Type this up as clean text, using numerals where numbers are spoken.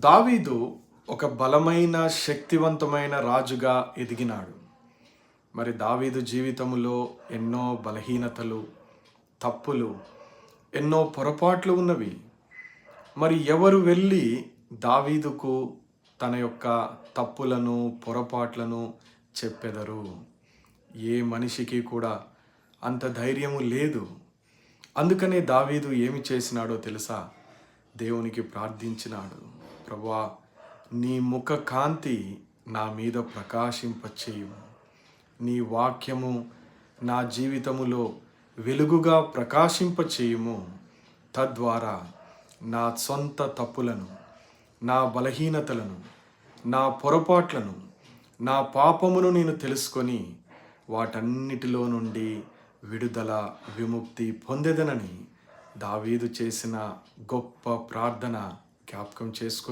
దావీదు ఒక బలమైన శక్తివంతమైన రాజుగా ఎదిగినాడు. మరి దావీదు జీవితంలో ఎన్నో బలహీనతలు, తప్పులు, ఎన్నో పొరపాట్లు ఉన్నవి. మరి ఎవరు వెళ్ళి దావీదుకు తన యొక్క తప్పులను, పొరపాట్లను చెప్పెదరు? ఏ మనిషికి కూడా అంత ధైర్యము లేదు. అందుకనే దావీదు ఏమి చేసినాడో తెలుసా? దేవునికి ప్రార్థించినాడు. ప్రభువా, నీ ముఖ కాంతి నా మీద ప్రకాశింపచేయుము. నీ వాక్యము నా జీవితములో వెలుగుగా ప్రకాశింపచేయుము. తద్వారా నా సొంత తప్పులను, నా బలహీనతలను, నా పొరపాట్లను, నా పాపమును నేను తెలుసుకొని వాటన్నిటిలో నుండి విడుదల, విముక్తి పొందెదనని దావీదు చేసిన గొప్ప ప్రార్థన జ్ఞాపకం చేసుకొని